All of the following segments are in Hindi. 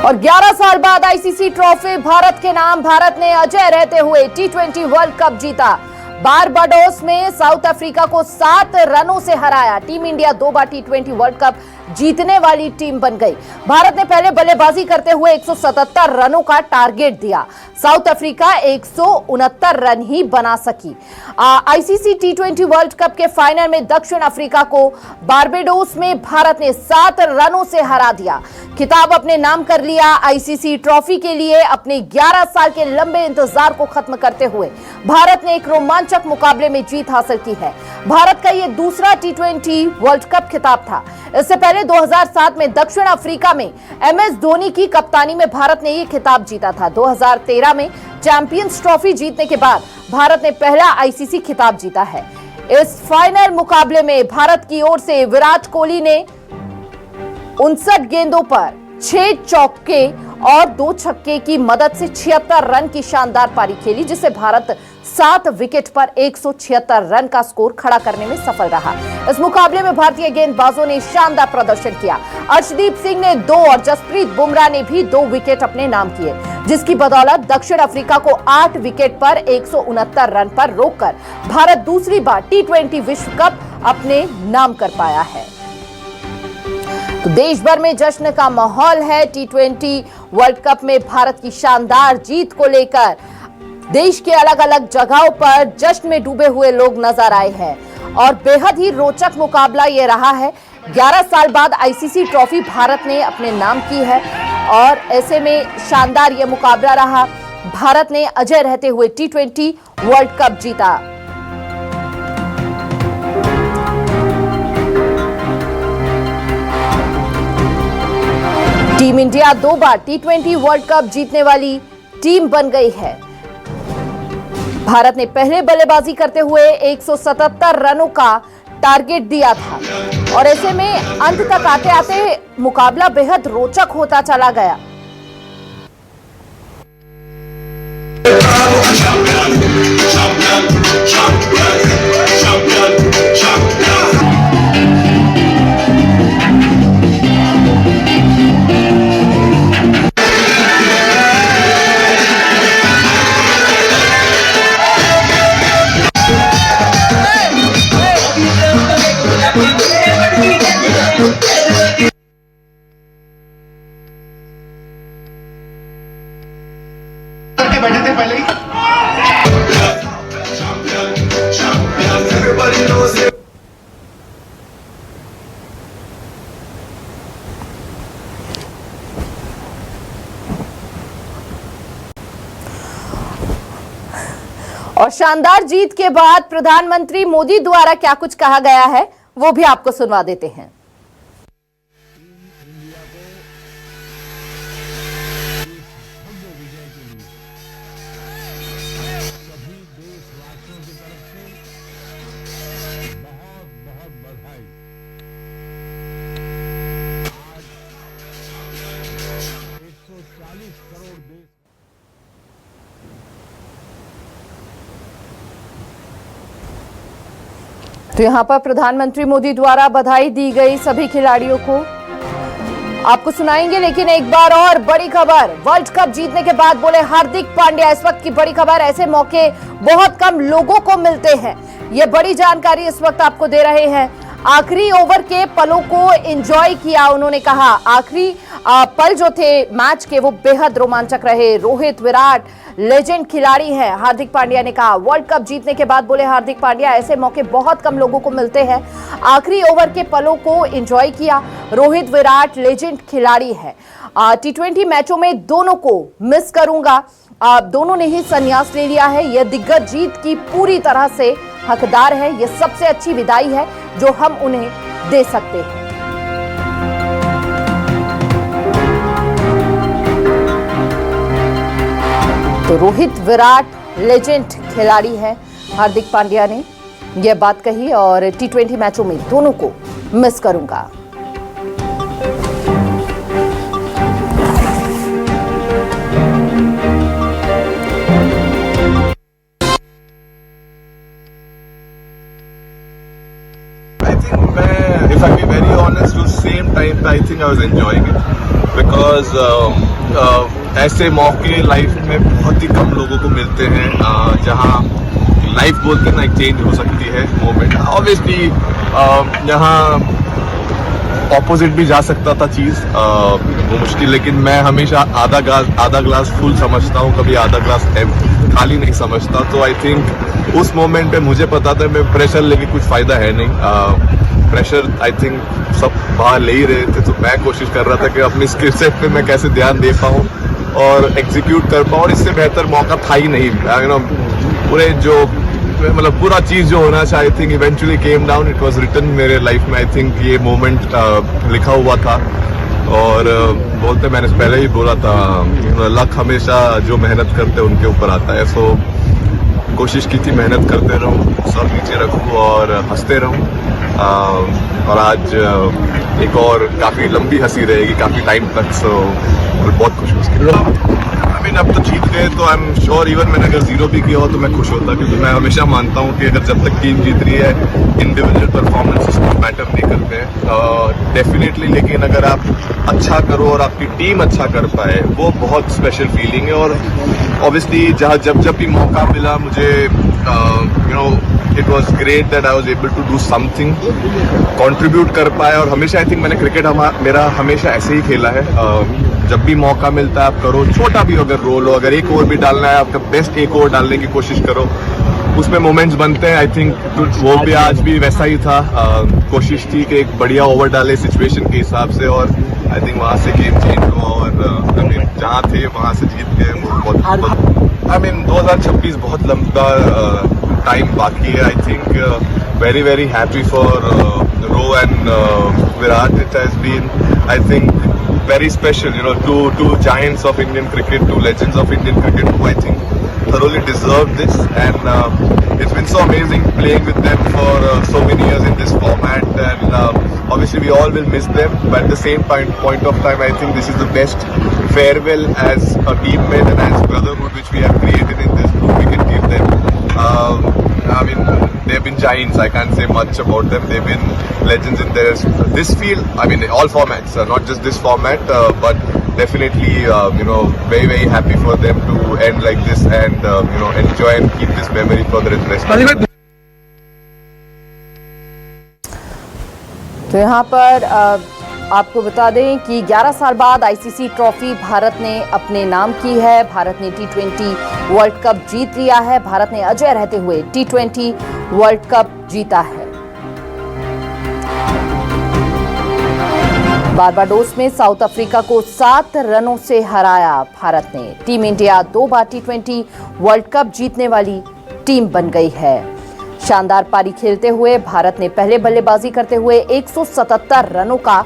और 11 साल बाद आईसीसी ट्रॉफी भारत के नाम। भारत ने अजय रहते हुए टी20 वर्ल्ड कप जीता। बारबाडोस में साउथ अफ्रीका को 7 रनों से हराया। टीम इंडिया 2 बार टी20 वर्ल्ड कप जीतने वाली टीम बन गई। भारत ने पहले बल्लेबाजी करते हुए 177 रनों का टारगेट दिया। साउथ अफ्रीका 169 रन ही बना सकी। आईसीसी टी20 वर्ल्ड कप के फाइनल में दक्षिण अफ्रीका को बारबाडोस में भारत ने 7 रनों से हरा दिया। खिताब अपने नाम कर लिया। आईसीसी ट्रॉफी के लिए अपने 11 साल के लंबे इंतजार को खत्म करते हुए भारत ने एक रोमांचक मुकाबले में जीत हासिल की है। भारत का यह दूसरा टी20 वर्ल्ड कप खिताब था। इससे पहले 2007 में दक्षिण अफ्रीका में एमएस धोनी की कप्तानी में भारत ने यह खिताब जीता था। 2013 में चैंपियंस ट्रॉफी जीतने के बाद भारत ने पहला आईसीसी खिताब जीता है। इस फाइनल मुकाबले में भारत की ओर से विराट कोहली ने 59 गेंदों पर 6 चौके और 2 छक्के की मदद से 76 रन की शानदार पारी खेली, जिससे भारत 7 विकेट पर 176 रन का स्कोर खड़ा करने में सफल रहा। इस मुकाबले में भारतीय गेंदबाजों ने शानदार प्रदर्शन किया। अर्शदीप सिंह ने 2 और जसप्रीत बुमराह ने भी 2 विकेट अपने नाम किए, जिसकी बदौलत दक्षिण अफ्रीका को 8 विकेट पर 169 रन पर रोककर भारत दूसरी बार टी20 विश्व कप अपने नाम कर पाया है। तो देश भर में जश्न का माहौल है। टी20 वर्ल्ड कप में भारत की शानदार जीत को लेकर देश के अलग अलग जगहों पर जश्न में डूबे हुए लोग नजर आए हैं और बेहद ही रोचक मुकाबला ये रहा है। 11 साल बाद आईसीसी ट्रॉफी भारत ने अपने नाम की है और ऐसे में शानदार ये मुकाबला रहा। भारत ने अजय रहते हुए टी20 वर्ल्ड कप जीता। टीम इंडिया 2 बार टी20 वर्ल्ड कप जीतने वाली टीम बन गई है। भारत ने पहले बल्लेबाजी करते हुए 177 रनों का टारगेट दिया था और ऐसे में अंत तक आते आते मुकाबला बेहद रोचक होता चला गया। बैठे थे पहले ही। और शानदार जीत के बाद प्रधानमंत्री मोदी द्वारा क्या कुछ कहा गया है वो भी आपको सुनवा देते हैं। तो यहां पर प्रधानमंत्री मोदी द्वारा बधाई दी गई सभी खिलाड़ियों को आपको सुनाएंगे। लेकिन एक बार और बड़ी खबर, वर्ल्ड कप जीतने के बाद बोले हार्दिक पांड्या। इस वक्त की बड़ी खबर, ऐसे मौके बहुत कम लोगों को मिलते हैं। ये बड़ी जानकारी इस वक्त आपको दे रहे हैं। आखिरी ओवर के पलों को एंजॉय किया, उन्होंने कहा। आखिरी पल जो थे मैच के वो बेहद रोमांचक रहे। रोहित, विराट लेजेंड खिलाड़ी हैं, हार्दिक पांड्या ने कहा। वर्ल्ड कप जीतने के बाद बोले हार्दिक पांड्या, ऐसे मौके बहुत कम लोगों को मिलते हैं। आखिरी ओवर के पलों को एंजॉय किया। रोहित, विराट लेजेंड खिलाड़ी है। टी20 मैचों में दोनों को मिस करूंगा। दोनों ने ही संन्यास ले लिया है। यह दिग्गज जीत की पूरी तरह से हकदार है। यह सबसे अच्छी विदाई है जो हम उन्हें दे सकते हैं। तो रोहित, विराट लेजेंड खिलाड़ी है। हार्दिक पांड्या ने यह बात कही और टी20 मैचों में दोनों को मिस करूंगा। If I be very honest, to same time I think I was enjoying it because ऐसे मौके लाइफ में बहुत ही कम लोगों को मिलते हैं जहां लाइफ बोलते हैं ना एक चेंज हो सकती है मोमेंट। ऑब्वियसली यहाँ ऑपोजिट भी जा सकता था चीज़, वो मुश्किल, लेकिन मैं हमेशा आधा ग्लास फुल समझता हूँ, कभी आधा ग्लास खाली नहीं समझता। तो आई थिंक उस मोमेंट पे मुझे पता था मैं प्रेशर लेके कुछ फ़ायदा है नहीं। प्रेशर आई थिंक सब बाहर ले ही रहे थे, तो मैं कोशिश कर रहा था कि अपनी स्किल सेट पे मैं कैसे ध्यान दे पाऊँ और एग्जीक्यूट कर पाऊँ, और इससे बेहतर मौका था ही नहीं। यू नो पूरे जो मतलब पूरा चीज़ जो होना चाहिए, I think eventually came down, it was written मेरे लाइफ में। आई थिंक ये मोमेंट लिखा हुआ था, और बोलते मैंने पहले ही बोला था, लक हमेशा जो मेहनत करते हैं उनके ऊपर आता है। सो कोशिश की थी मेहनत करते रहूं, सब नीचे रखूं और हंसते रहूं। और आज एक और काफ़ी लंबी हंसी रहेगी काफ़ी टाइम तक। सो बहुत खुश हूँ उसके लिए। आई मीन अब तो जीत गए तो आई एम श्योर इवन मैंने अगर जीरो भी किया हो तो मैं खुश होता, क्योंकि मैं हमेशा मानता हूँ कि अगर जब तक टीम जीत रही है इंडिविजुअल परफॉर्मेंसेस मैटर नहीं करते हैं डेफिनेटली, लेकिन अगर आप अच्छा करो और आपकी टीम अच्छा कर पाए वो बहुत स्पेशल फीलिंग है। और ऑब्वियसली जब भी मौका मिला मुझे you know it was great that I was able to do something, contribute कर पाया। और हमेशा आई थिंक मैंने क्रिकेट मेरा हमेशा ऐसे ही खेला है, जब भी मौका मिलता है आप करो, छोटा भी अगर रोल हो, अगर एक ओवर भी डालना है आपका बेस्ट एक ओवर डालने की कोशिश करो, उसमें मोमेंट्स बनते हैं। आई थिंक वो भी आज भी वैसा ही था, कोशिश थी कि एक बढ़िया ओवर डाले सिचुएशन के हिसाब से, और आई थिंक वहाँ से गेम चेंज हुआ और आई मीन जहाँ थे वहाँ से जीत गए। बहुत आई मीन 2026 बहुत लंबा टाइम बाकी है। I think very very happy for Ro and Virat. It has been I think very special, you know, two giants of Indian cricket, two legends of Indian cricket who I think thoroughly deserve this, and it's been so amazing playing with them for so many years in this format, and obviously we all will miss them, but at the same point of time I think this is the best farewell as a teammate and as brotherhood which we have created in this group we can give them. I mean, they've been giants. I can't say much about them. They've been legends in this field. I mean, all formats, not just this format, but definitely, you know, very, very happy for them to end like this and, you know, enjoy and keep this memory for the rest of the तो यहाँ पर आपको बता दें कि 11 साल बाद आईसीसी ट्रॉफी भारत ने अपने नाम की है। भारत ने टी20 वर्ल्ड कप जीत लिया है। भारत ने अजय रहते हुए टी20 वर्ल्ड कप जीता है। बारबाडोस में साउथ अफ्रीका को 7 रनों से हराया भारत ने। टीम इंडिया 2 बार टी20 वर्ल्ड कप जीतने वाली टीम बन गई है। शानदार पारी खेलते हुए भारत ने पहले बल्लेबाजी करते हुए 177 रनों का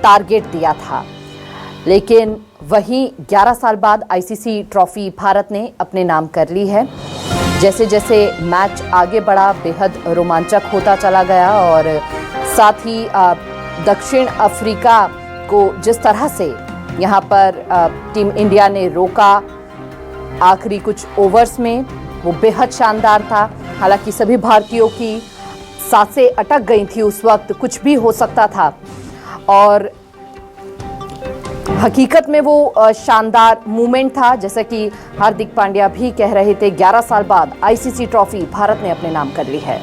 टारगेट दिया था, लेकिन वहीं 11 साल बाद आईसीसी ट्रॉफी भारत ने अपने नाम कर ली है। जैसे जैसे मैच आगे बढ़ा बेहद रोमांचक होता चला गया, और साथ ही दक्षिण अफ्रीका को जिस तरह से यहाँ पर टीम इंडिया ने रोका आखिरी कुछ ओवर्स में, वो बेहद शानदार था। हालांकि सभी भारतीयों की सांसें अटक गई थी उस वक्त, कुछ भी हो सकता था, और हकीकत में वो शानदार मूवमेंट था। जैसा कि हार्दिक पांड्या भी कह रहे थे, 11 साल बाद आईसीसी ट्रॉफी भारत ने अपने नाम कर ली है।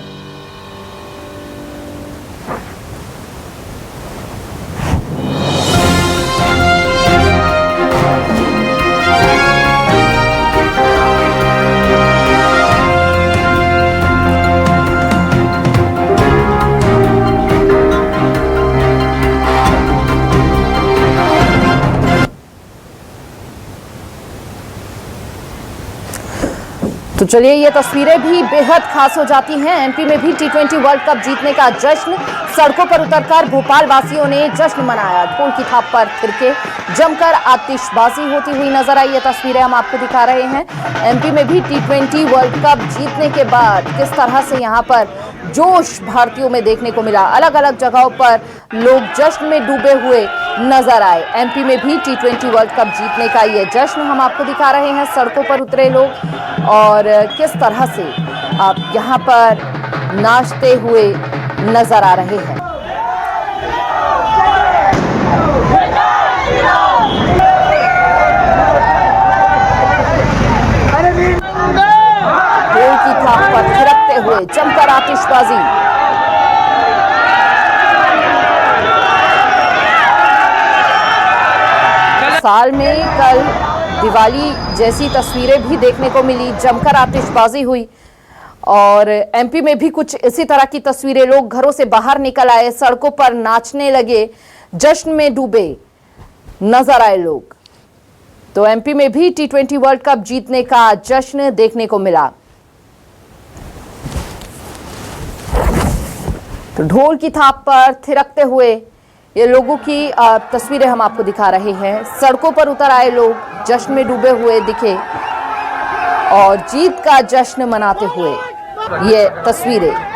तो चलिए, ये तस्वीरें भी बेहद खास हो जाती हैं। एमपी में भी टी20 वर्ल्ड कप जीतने का जश्न, सड़कों पर उतरकर भोपाल वासियों ने जश्न मनाया। ढोल की थाप पर थिरके जमकर आतिशबाजी होती हुई नजर आई। ये तस्वीरें हम आपको दिखा रहे हैं। एमपी में भी टी20 वर्ल्ड कप जीतने के बाद किस तरह से यहाँ पर जोश भारतीयों में देखने को मिला। अलग अलग जगहों पर लोग जश्न में डूबे हुए नजर आए। एमपी में भी टी20 वर्ल्ड कप जीतने का ये जश्न हम आपको दिखा रहे हैं। सड़कों पर उतरे लोग और किस तरह से आप यहाँ पर नाचते हुए नजर आ रहे हैं। आतिशबाजी। साल में कल दिवाली जैसी तस्वीरें भी देखने को मिली, जमकर आतिशबाजी हुई और एमपी में भी कुछ इसी तरह की तस्वीरें। लोग घरों से बाहर निकल आए, सड़कों पर नाचने लगे, जश्न में डूबे नजर आए लोग। तो एमपी में भी T20 वर्ल्ड कप जीतने का जश्न देखने को मिला। तो ढोल की थाप पर थिरकते हुए ये लोगों की तस्वीरें हम आपको दिखा रहे हैं। सड़कों पर उतर आए लोग, जश्न में डूबे हुए दिखे और जीत का जश्न मनाते हुए ये तस्वीरें।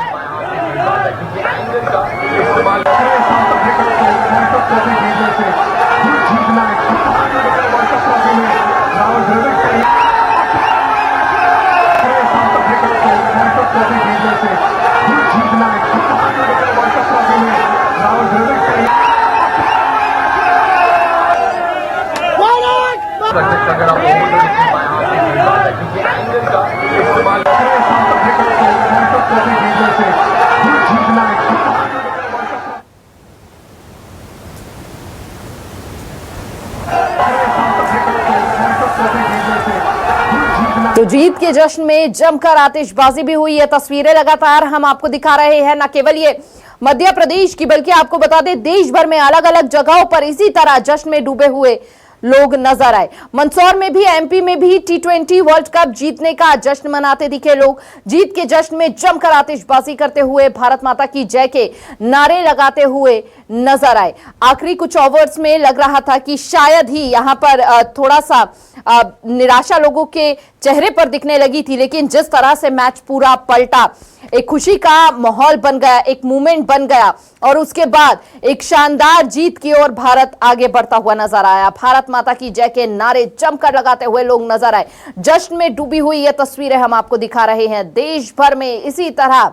तो जीत के जश्न में जमकर आतिशबाजी भी हुई। है तस्वीरें लगातार हम आपको दिखा रहे हैं। न केवल ये मध्य प्रदेश की बल्कि आपको बता दें देश भर में अलग अलग जगहों पर इसी तरह जश्न में डूबे हुए लोग नजर आए। मंदसौर में भी, एमपी में भी T20 वर्ल्ड कप जीतने का जश्न मनाते दिखे लोग। जीत के जश्न में जमकर आतिशबाजी करते हुए, भारत माता की जय के नारे लगाते हुए नजर आए। आखिरी कुछ ओवर्स में लग रहा था कि शायद ही यहां पर थोड़ा सा निराशा लोगों के चेहरे पर दिखने लगी थी, लेकिन जिस तरह से मैच पूरा पलटा, एक खुशी का माहौल बन गया, एक मूवमेंट बन गया और उसके बाद एक शानदार जीत की ओर भारत आगे बढ़ता हुआ नजर आया। भारत माता की जय के नारे जमकर लगाते हुए लोग नजर आए। जश्न में डूबी हुई ये तस्वीरें हम आपको दिखा रहे हैं। देश भर में इसी तरह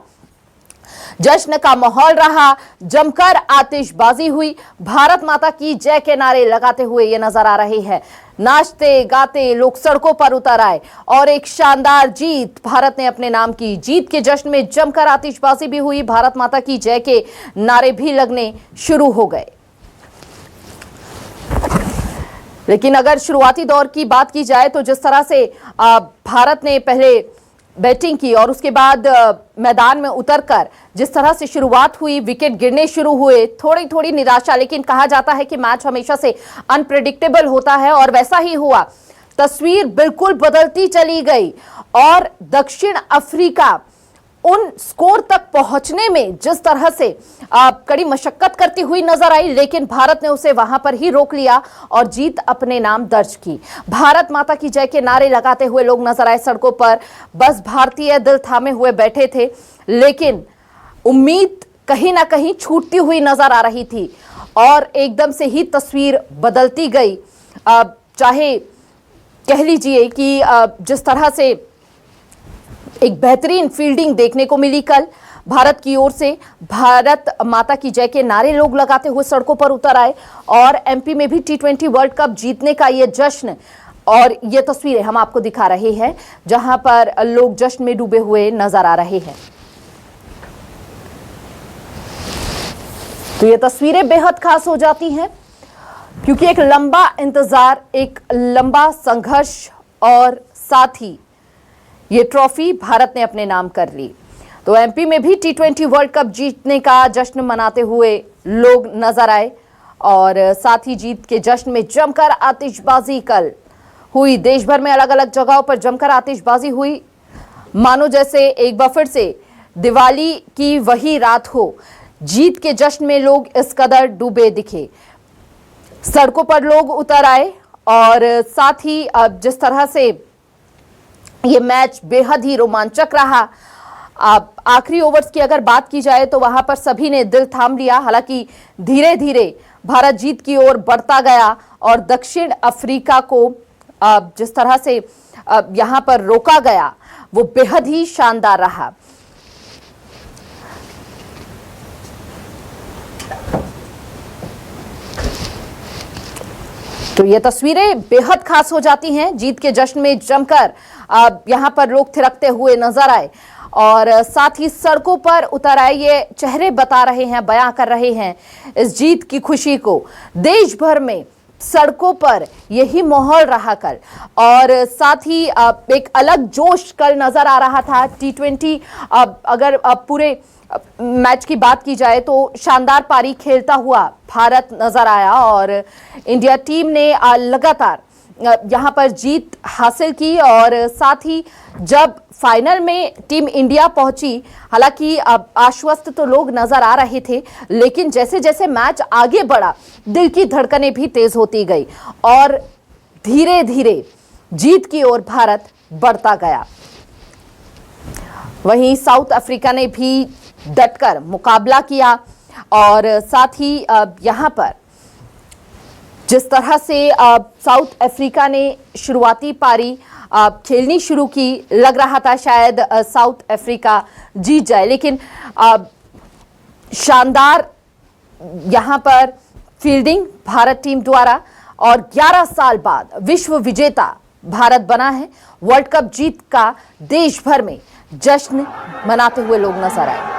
जश्न का माहौल रहा, जमकर आतिशबाजी हुई, भारत माता की जय के नारे लगाते हुए ये नजर आ रहे हैं। नाचते गाते लोग सड़कों पर उतर आए और एक शानदार जीत भारत ने अपने नाम की। जीत के जश्न में जमकर आतिशबाजी भी हुई, भारत माता की जय के नारे भी लगने शुरू हो गए। लेकिन अगर शुरुआती दौर की बात की जाए तो जिस तरह से भारत ने पहले बैटिंग की और उसके बाद मैदान में उतरकर जिस तरह से शुरुआत हुई, विकेट गिरने शुरू हुए, थोड़ी थोड़ी निराशा, लेकिन कहा जाता है कि मैच हमेशा से अनप्रेडिक्टेबल होता है और वैसा ही हुआ। तस्वीर बिल्कुल बदलती चली गई और दक्षिण अफ्रीका उन स्कोर तक पहुंचने में जिस तरह से कड़ी मशक्कत करती हुई नजर आई, लेकिन भारत ने उसे वहां पर ही रोक लिया और जीत अपने नाम दर्ज की। भारत माता की जय के नारे लगाते हुए लोग नजर आए सड़कों पर। बस भारतीय दिल थामे हुए बैठे थे, लेकिन उम्मीद कहीं ना कहीं छूटती हुई नजर आ रही थी और एकदम से ही तस्वीर बदलती गई। चाहे कह लीजिए कि जिस तरह से एक बेहतरीन फील्डिंग देखने को मिली कल भारत की ओर से, भारत माता की जय के नारे लोग लगाते हुए सड़कों पर उतर आए और एमपी में भी T20 वर्ल्ड कप जीतने का ये जश्न और ये तस्वीरें हम आपको दिखा रहे हैं जहां पर लोग जश्न में डूबे हुए नजर आ रहे हैं। तो ये तस्वीरें बेहद खास हो जाती हैं क्योंकि एक लंबा इंतजार, एक लंबा संघर्ष और साथ ही ये ट्रॉफी भारत ने अपने नाम कर ली। तो एमपी में भी T20 वर्ल्ड कप जीतने का जश्न मनाते हुए लोग नजर आए और साथ ही जीत के जश्न में जमकर आतिशबाजी कल हुई। देश भर में अलग अलग जगहों पर जमकर आतिशबाजी हुई, मानो जैसे एक बार फिर से दिवाली की वही रात हो। जीत के जश्न में लोग इस कदर डूबे दिखे, सड़कों पर लोग उतर आए और साथ ही जिस तरह से ये मैच बेहद ही रोमांचक रहा। आखिरी ओवर्स की अगर बात की जाए तो वहां पर सभी ने दिल थाम लिया। हालांकि धीरे धीरे भारत जीत की ओर बढ़ता गया और दक्षिण अफ्रीका को जिस तरह से यहां पर रोका गया वो बेहद ही शानदार रहा। तो ये तस्वीरें बेहद खास हो जाती हैं। जीत के जश्न में जमकर यहां पर लोग थिरकते हुए नजर आए और साथ ही सड़कों पर उतर आए। ये चेहरे बता रहे हैं, बयां कर रहे हैं इस जीत की खुशी को। देश भर में सड़कों पर यही माहौल रहा कल और साथ ही एक अलग जोश कल नजर आ रहा था। T20 अगर पूरे मैच की बात की जाए तो शानदार पारी खेलता हुआ भारत नजर आया और इंडिया टीम ने लगातार यहां पर जीत हासिल की और साथ ही जब फाइनल में टीम इंडिया पहुंची, हालांकि आश्वस्त तो लोग नजर आ रहे थे, लेकिन जैसे जैसे मैच आगे बढ़ा दिल की धड़कनें भी तेज होती गई और धीरे धीरे जीत की ओर भारत बढ़ता गया। वहीं साउथ अफ्रीका ने भी डटकर मुकाबला किया और साथ ही यहां पर जिस तरह से साउथ अफ्रीका ने शुरुआती पारी खेलनी शुरू की, लग रहा था शायद साउथ अफ्रीका जीत जाए, लेकिन शानदार यहां पर फील्डिंग भारत टीम द्वारा और 11 साल बाद विश्व विजेता भारत बना है। वर्ल्ड कप जीत का देश भर में जश्न मनाते हुए लोग नजर आए।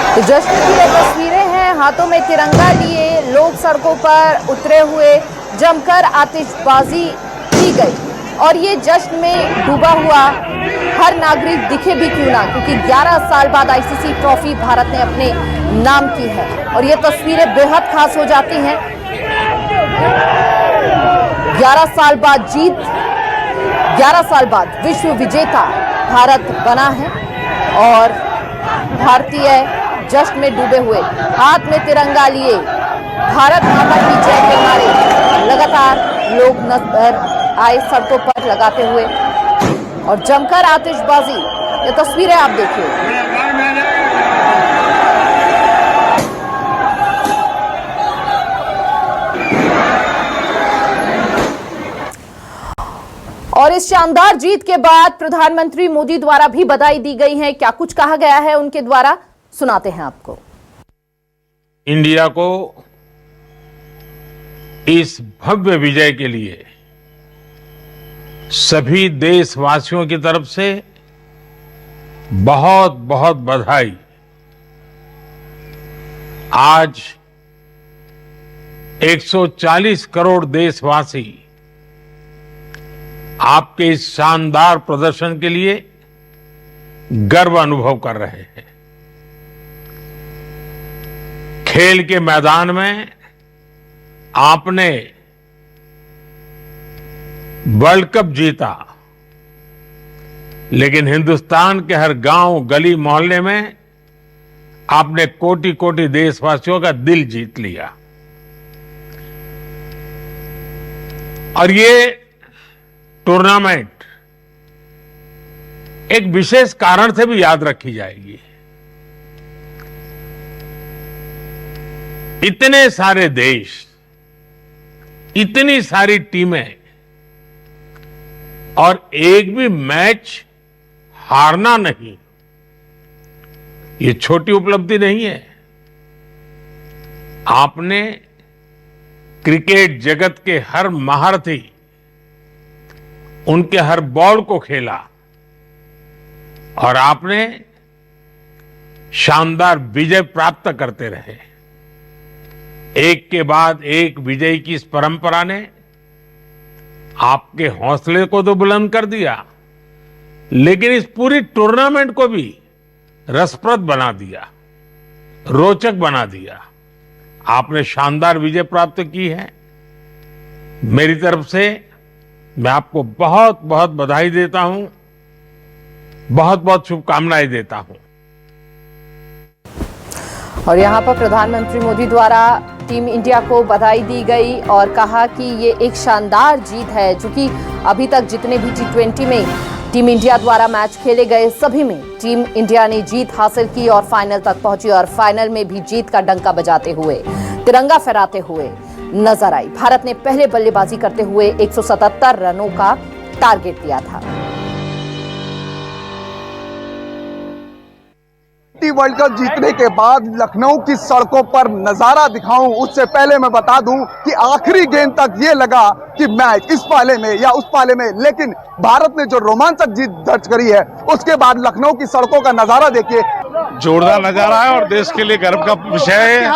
तो जश्न की ये तस्वीरें हैं, हाथों में तिरंगा लिए लोग सड़कों पर उतरे हुए, जमकर आतिशबाजी की गई और ये जश्न में डूबा हुआ हर नागरिक दिखे भी क्यों ना, क्योंकि 11 साल बाद आईसीसी ट्रॉफी भारत ने अपने नाम की है और ये तस्वीरें बेहद खास हो जाती हैं। 11 साल बाद जीत, 11 साल बाद विश्व विजेता भारत बना है और भारतीय जश्न में डूबे हुए, हाथ में तिरंगा लिए, भारत माता की जय के नारे लगातार लोग नजर आए सड़कों पर लगाते हुए और जमकर आतिशबाजी। ये तस्वीरें आप देखिए। और इस शानदार जीत के बाद प्रधानमंत्री मोदी द्वारा भी बधाई दी गई है। क्या कुछ कहा गया है उनके द्वारा, सुनाते हैं आपको। इंडिया को इस भव्य विजय के लिए सभी देशवासियों की तरफ से बहुत बहुत बधाई। आज 140 करोड़ देशवासी आपके इस शानदार प्रदर्शन के लिए गर्व अनुभव कर रहे हैं। खेल के मैदान में आपने वर्ल्ड कप जीता, लेकिन हिंदुस्तान के हर गांव, गली, मोहल्ले में आपने कोटि कोटि देशवासियों का दिल जीत लिया। और ये टूर्नामेंट एक विशेष कारण से भी याद रखी जाएगी। इतने सारे देश, इतनी सारी टीमें और एक भी मैच हारना नहीं, ये छोटी उपलब्धि नहीं है। आपने क्रिकेट जगत के हर महारथी, उनके हर बॉल को खेला और आपने शानदार विजय प्राप्त करते रहे। एक के बाद एक विजय की इस परंपरा ने आपके हौसले को तो बुलंद कर दिया, लेकिन इस पूरी टूर्नामेंट को भी रसप्रद बना दिया, रोचक बना दिया। आपने शानदार विजय प्राप्त की है। मेरी तरफ से मैं आपको बहुत बहुत बधाई देता हूं, बहुत बहुत शुभकामनाएं देता हूं। और यहाँ पर प्रधानमंत्री मोदी द्वारा टीम इंडिया को बधाई दी गई और कहा कि ये एक शानदार जीत है, चूंकि अभी तक जितने भी T20 में टीम इंडिया द्वारा मैच खेले गए सभी में टीम इंडिया ने जीत हासिल की और फाइनल तक पहुंची और फाइनल में भी जीत का डंका बजाते हुए, तिरंगा फहराते हुए नजर आई। भारत ने पहले बल्लेबाजी करते हुए 177 रनों का टारगेट दिया था। वर्ल्ड कप जीतने के बाद लखनऊ की सड़कों पर नजारा दिखाऊं, उससे पहले मैं बता दूं कि आखिरी गेंद तक ये लगा कि मैच इस पाले में या उस पाले में, लेकिन भारत ने जो रोमांचक जीत दर्ज करी है उसके बाद लखनऊ की सड़कों का नजारा देखिए। जोरदार नजारा है और देश के लिए गर्व का विषय है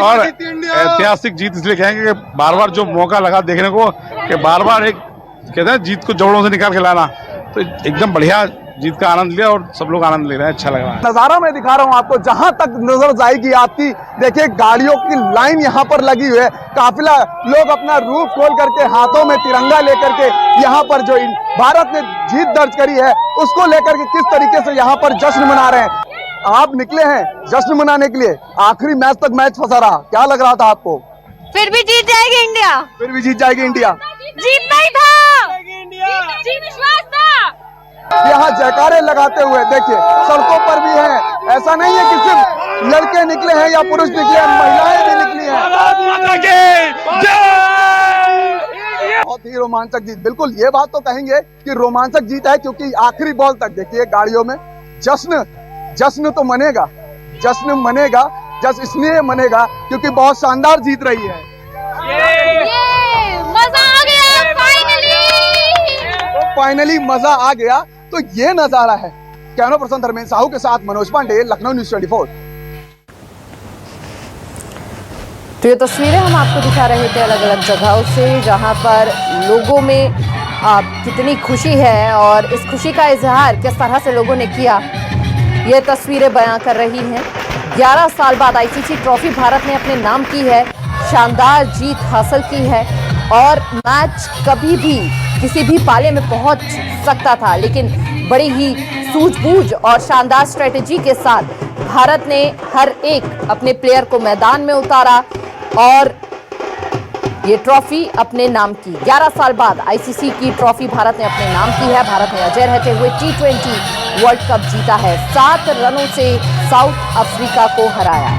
और ऐतिहासिक जीत इसलिए कहेंगे कि बार बार जो मौका लगा देखने को कि बार बार एक कहते हैं जीत को जड़ों से निकाल के लाना, तो एकदम बढ़िया जीत का आनंद लिया और सब लोग आनंद ले रहे हैं, अच्छा लग रहा है। नजारा मैं दिखा रहा हूं आपको, जहां तक नजर जाएगी आपकी, देखिए गाड़ियों की लाइन यहां पर लगी हुई है, काफिला लोग अपना रूफ खोल करके हाथों में तिरंगा लेकर के यहां पर जो भारत ने जीत दर्ज करी है उसको लेकर के किस तरीके से यहां पर जश्न मना रहे हैं। आप निकले हैं जश्न मनाने के लिए, आखिरी मैच तक मैच फंसा रहा, क्या लग रहा था आपको? फिर भी जीत जाएगी इंडिया, फिर भी जीत जाएगी इंडिया, जीतना ही था, जी विश्वास था। यहाँ जयकारे लगाते हुए देखिए सड़कों पर भी हैं, ऐसा नहीं है कि सिर्फ लड़के निकले हैं या पुरुष निकले हैं, महिलाएं भी निकली हैं। बहुत ही रोमांचक जीत, बिल्कुल ये बात तो कहेंगे कि रोमांचक जीत है, क्योंकि आखिरी बॉल तक देखिए गाड़ियों में जश्न तो मनेगा, जश्न मनेगा, जश्न इसलिए मनेगा क्योंकि बहुत शानदार जीत रही है। मजा आ गया, फाइनली मजा आ गया। तो ये नजारा है। कैमरा पर्सन धर्मेंद्र साहू के साथ मनोज पांडे, लखनऊ न्यूज़ 24। तो ये तस्वीरें हम आपको दिखा रहे थे अलग अलग जगहों से, जहां पर लोगों में कितनी खुशी है और इस खुशी का इजहार किस तरह से लोगों ने किया, ये तस्वीरें बयां कर रही हैं। 11 साल बाद आईसीसी ट्रॉफी भारत ने अपने नाम की है, शानदार जीत हासिल की है और मैच कभी भी किसी भी पाले में पहुंच सकता था, लेकिन बड़ी ही सूझबूझ और शानदार स्ट्रेटेजी के साथ भारत ने हर एक अपने प्लेयर को मैदान में उतारा और ये ट्रॉफी अपने नाम की। 11 साल बाद आईसीसी की ट्रॉफी भारत ने अपने नाम की है। भारत ने अजय रहते हुए T20 वर्ल्ड कप जीता है, 7 रनों से साउथ अफ्रीका को हराया।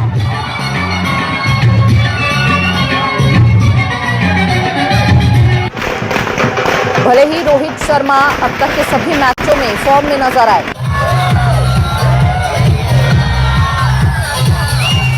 भले ही रोहित शर्मा अब तक के सभी मैचों में फॉर्म में नजर आए,